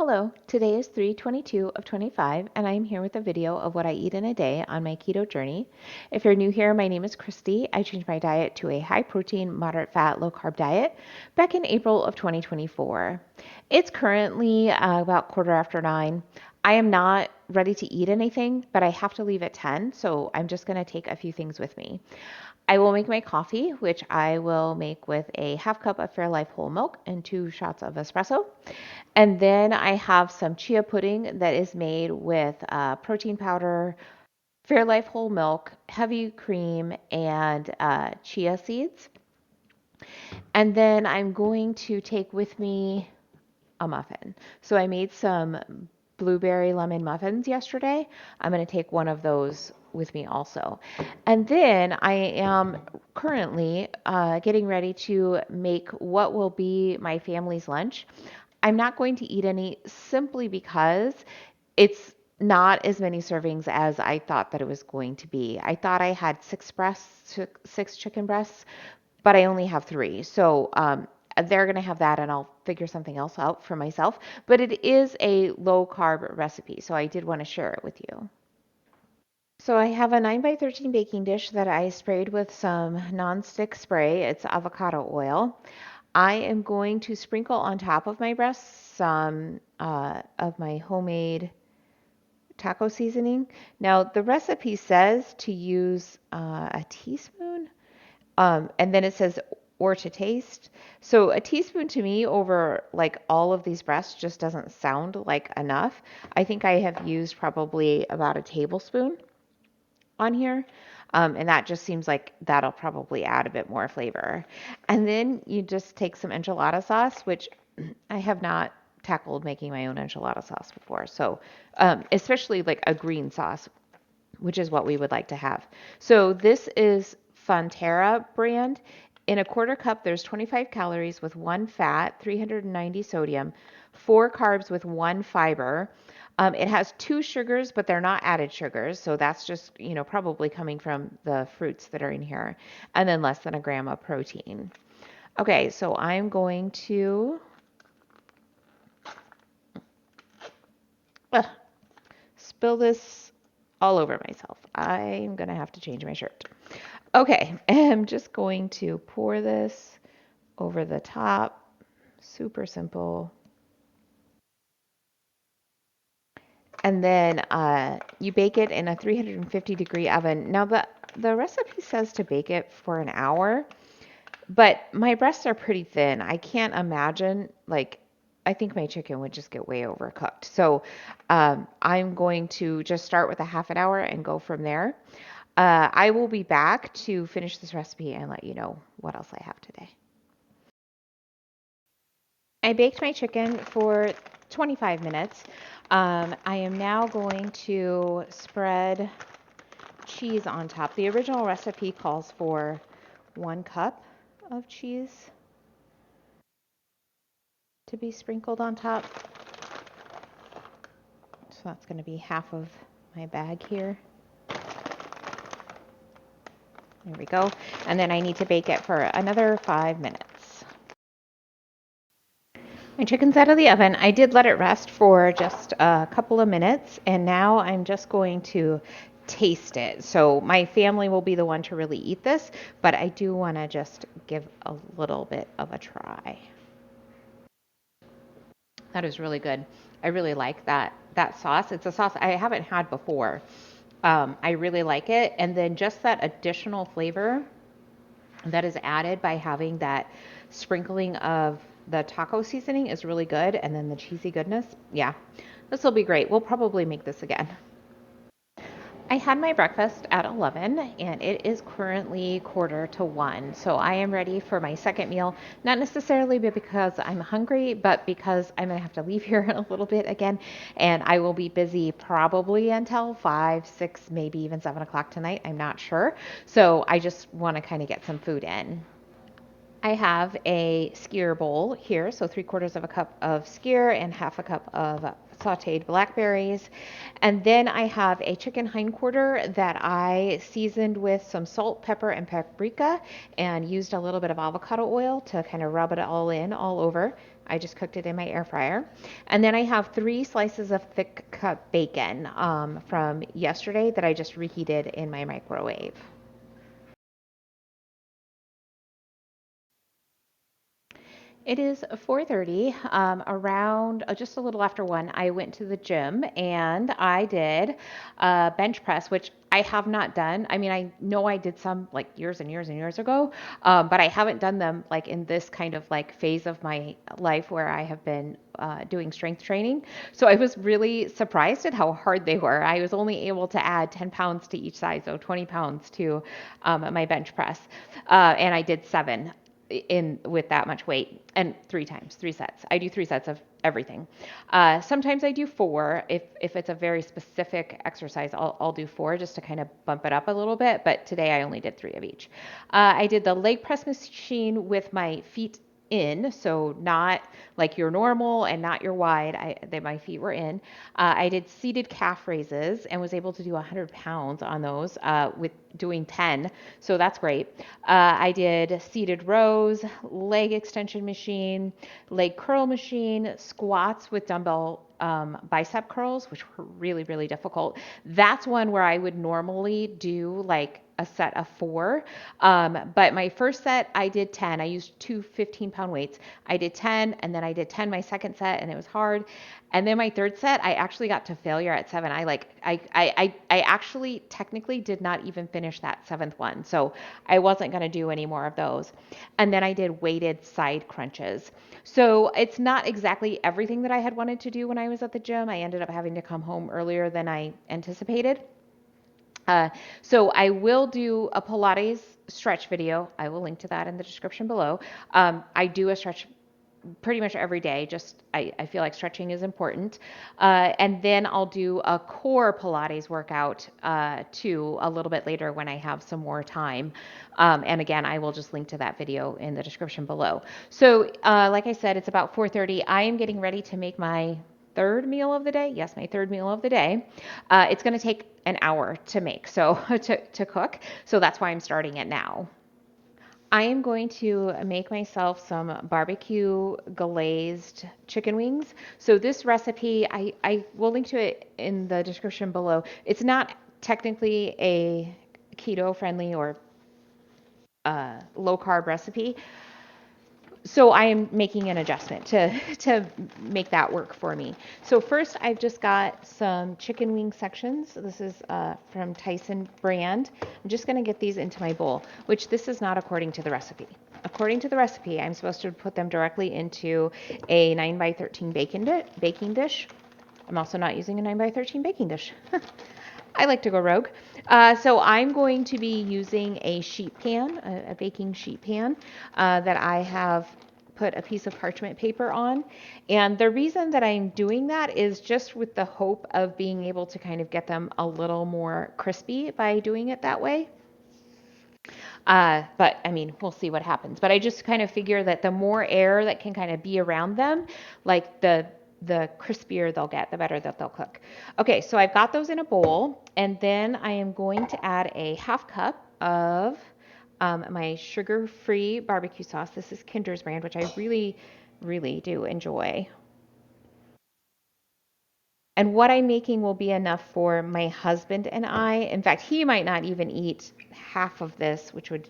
Hello, today is 3/22 of 25, and I am here with a video of what I eat in a day on my keto journey. If you're new here, my name is Christy. I changed my diet to a high protein, moderate fat, low carb diet back in April of 2024. It's currently about 9:15. I am not ready to eat anything, but I have to leave at 10, so I'm just going to take a few things with me. I will make my coffee, which I will make with a half cup of Fairlife whole milk and 2 shots of espresso. And then I have some chia pudding that is made with protein powder, Fairlife whole milk, heavy cream, and chia seeds. And then I'm going to take with me a muffin. So I made some blueberry lemon muffins yesterday. I'm going to take one of those with me also. And then I am currently getting ready to make what will be my family's lunch. I'm not going to eat any simply because it's not as many servings as I thought that it was going to be. I thought I had six chicken breasts, but I only have 3. So they're going to have that, and I'll figure something else out for myself. But it is a low carb recipe, so I did want to share it with you. So I have a 9 by 13 baking dish that I sprayed with some nonstick spray. It's avocado oil. I am going to sprinkle on top of my breasts some of my homemade taco seasoning. Now, the recipe says to use a teaspoon, and then it says or to taste. So a teaspoon to me over like all of these breasts just doesn't sound like enough. I think I have used probably about a tablespoon on here. And that just seems like that'll probably add a bit more flavor. And then you just take some enchilada sauce, which I have not tackled making my own enchilada sauce before. So, especially like a green sauce, which is what we would like to have. So this is Fonterra brand. In a quarter cup, there's 25 calories with 1 fat, 390 sodium, 4 carbs with 1 fiber. It has 2 sugars, but they're not added sugars. So that's just, probably coming from the fruits that are in here. And then less than a gram of protein. Okay, so I'm going to spill this all over myself. I'm going to have to change my shirt. Okay, I'm just going to pour this over the top. Super simple. And then you bake it in a 350-degree oven. Now, the recipe says to bake it for an hour, but my breasts are pretty thin. I can't imagine, I think my chicken would just get way overcooked. So I'm going to just start with a half an hour and go from there. I will be back to finish this recipe and let you know what else I have today. I baked my chicken for 25 minutes. I am now going to spread cheese on top. The original recipe calls for 1 cup of cheese to be sprinkled on top. So that's going to be half of my bag here. There we go. And then I need to bake it for another 5 minutes. My chicken's out of the oven. I did let it rest for just a couple of minutes, and now I'm just going to taste it. So my family will be the one to really eat this, but I do want to just give a little bit of a try. That is really good. I really like that sauce. It's a sauce I haven't had before. I really like it, and then just that additional flavor that is added by having that sprinkling of the taco seasoning is really good. And then the cheesy goodness. Yeah, this will be great. We'll probably make this again. I had my breakfast at 11 and it is currently quarter to 1. So I am ready for my second meal, not necessarily because I'm hungry, but because I'm going to have to leave here in a little bit again. And I will be busy probably until 5, 6, maybe even 7 o'clock tonight. I'm not sure. So I just want to kind of get some food in. I have a skyr bowl here, so 3/4 of a cup of skyr and half a cup of sauteed blackberries. And then I have a chicken hindquarter that I seasoned with some salt, pepper, and paprika and used a little bit of avocado oil to kind of rub it all in all over. I just cooked it in my air fryer. And then I have 3 slices of thick cut bacon from yesterday that I just reheated in my microwave. It is 4:30. Around just a little after 1, I went to the gym and I did bench press, which I have not done. I mean, I know I did some like years and years and years ago, but I haven't done them like in this kind of like phase of my life where I have been doing strength training. So I was really surprised at how hard they were. I was only able to add 10 pounds to each side, so 20 pounds to my bench press, and I did 7 in with that much weight, and 3 times, 3 sets. I do 3 sets of everything. Sometimes I do 4. If it's a very specific exercise, I'll do 4 just to kind of bump it up a little bit. But today I only did 3 of each. I did the leg press machine with my feet in, so not like your normal and not your wide. My feet were in. I did seated calf raises and was able to do 100 pounds on those with doing 10. So that's great. I did seated rows, leg extension machine, leg curl machine, squats with dumbbell bicep curls, which were really, really difficult. That's one where I would normally do like a set of 4. But my first set, I did 10. I used 2 15-pound weights. I did 10, and then I did 10 my second set, and it was hard. And then my third set, I actually got to failure at 7. I actually technically did not even finish that 7th one. So I wasn't going to do any more of those. And then I did weighted side crunches. So it's not exactly everything that I had wanted to do when I was at the gym. I ended up having to come home earlier than I anticipated. Uh, so I will do a Pilates stretch video. I will link to that in the description below. I do a stretch pretty much every day. Just I feel like stretching is important. And then I'll do a core Pilates workout too a little bit later when I have some more time. And again, I will just link to that video in the description below. So like I said, it's about 4:30. I am getting ready to make my third meal of the day. Yes, my third meal of the day. It's going to take an hour to make, so to cook. So that's why I'm starting it now. I am going to make myself some barbecue glazed chicken wings. So this recipe, I will link to it in the description below. It's not technically a keto friendly or low carb recipe, so I am making an adjustment to make that work for me. So first, I've just got some chicken wing sections. This is from Tyson brand. I'm just going to get these into my bowl, which this is not according to the recipe. According to the recipe, I'm supposed to put them directly into a 9x13 baking dish. I'm also not using a 9x13 baking dish. I like to go rogue. So I'm going to be using a sheet pan, a baking sheet pan that I have put a piece of parchment paper on. And the reason that I'm doing that is just with the hope of being able to kind of get them a little more crispy by doing it that way. But I mean, we'll see what happens. But I just kind of figure that the more air that can kind of be around them, like the crispier they'll get, the better that they'll cook. Okay, so I've got those in a bowl, and then I am going to add a half cup of my sugar-free barbecue sauce. This is Kinder's brand, which I really, really do enjoy. And what I'm making will be enough for my husband and I. In fact, he might not even eat half of this, which would,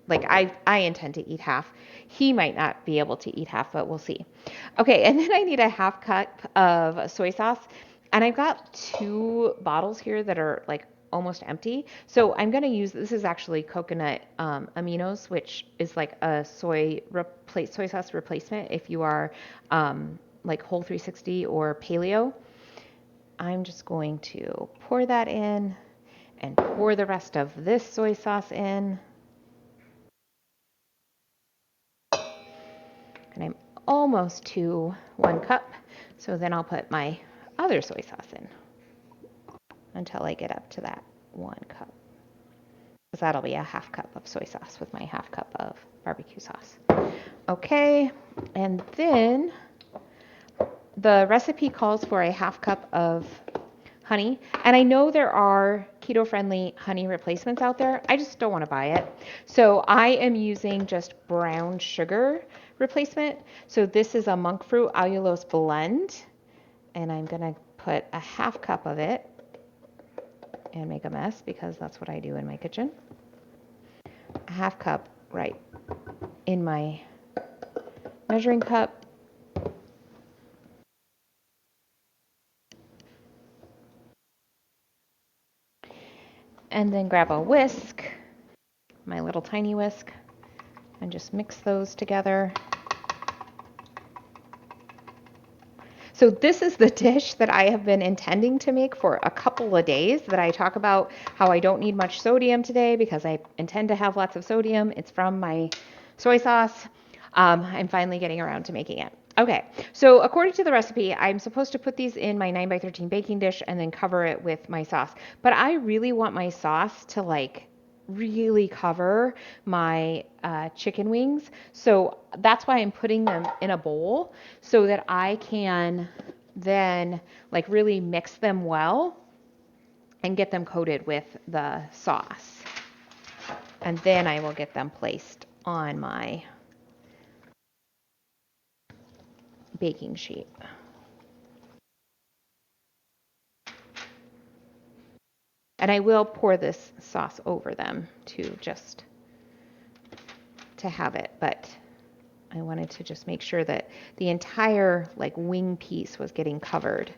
like, I intend to eat half. He might not be able to eat half, but we'll see. Okay, and then I need a half cup of soy sauce. And I've got 2 bottles here that are like almost empty. So I'm going to use, this is actually coconut aminos, which is like a soy sauce replacement if you are like Whole 360 or paleo. I'm just going to pour that in and pour the rest of this soy sauce in. And I'm almost to 1 cup. So then I'll put my other soy sauce in until I get up to that 1 cup. Because that'll be a half cup of soy sauce with my half cup of barbecue sauce. Okay, and then the recipe calls for a half cup of honey. And I know there are keto-friendly honey replacements out there. I just don't want to buy it. So I am using just brown sugar replacement. So this is a monk fruit allulose blend. And I'm going to put a half cup of it and make a mess because that's what I do in my kitchen. A half cup right in my measuring cup. And then grab a whisk, my little tiny whisk, and just mix those together. So this is the dish that I have been intending to make for a couple of days, that I talk about how I don't need much sodium today because I intend to have lots of sodium. It's from my soy sauce. I'm finally getting around to making it. Okay, so according to the recipe, I'm supposed to put these in my 9x13 baking dish and then cover it with my sauce. But I really want my sauce to like really cover my chicken wings. So that's why I'm putting them in a bowl so that I can then like really mix them well and get them coated with the sauce. And then I will get them placed on my baking sheet. And I will pour this sauce over them too, just to have it, but I wanted to just make sure that the entire like wing piece was getting covered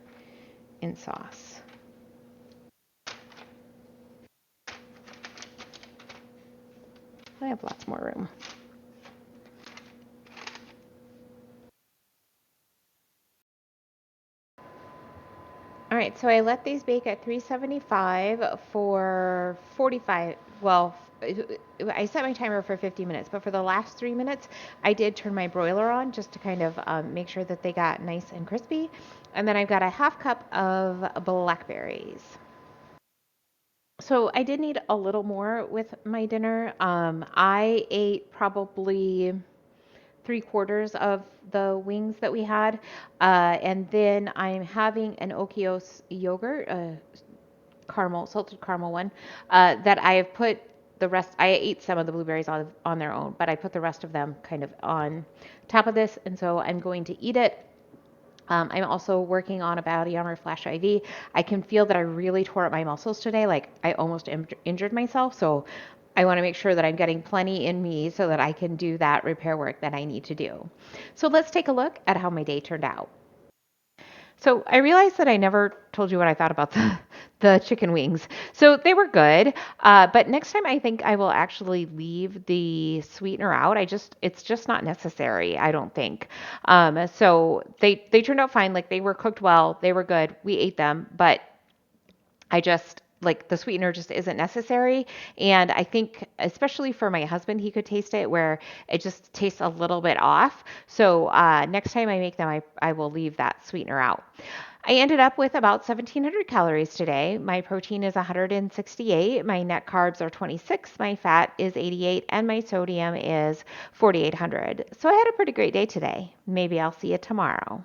in sauce. I have lots more room. All right, so I let these bake at 375 for 45. Well, I set my timer for 50 minutes, but for the last 3 minutes, I did turn my broiler on just to kind of make sure that they got nice and crispy. And then I've got a half cup of blackberries. So I did need a little more with my dinner. I ate probably 3/4 of the wings that we had. And then I'm having an Okios yogurt, caramel, salted caramel one, that I have put the rest, I ate some of the blueberries on their own, but I put the rest of them kind of on top of this. And so I'm going to eat it. I'm also working on a Body Armor Flash IV. I can feel that I really tore up my muscles today. Like I almost injured myself. So I want to make sure that I'm getting plenty in me so that I can do that repair work that I need to do. So let's take a look at how my day turned out. So I realized that I never told you what I thought about the chicken wings. So they were good, but next time I think I will actually leave the sweetener out. It's just not necessary, I don't think. So they turned out fine. Like they were cooked well, they were good. We ate them, but I just like the sweetener just isn't necessary. And I think, especially for my husband, he could taste it where it just tastes a little bit off. So next time I make them, I will leave that sweetener out. I ended up with about 1,700 calories today. My protein is 168. My net carbs are 26. My fat is 88. And my sodium is 4,800. So I had a pretty great day today. Maybe I'll see you tomorrow.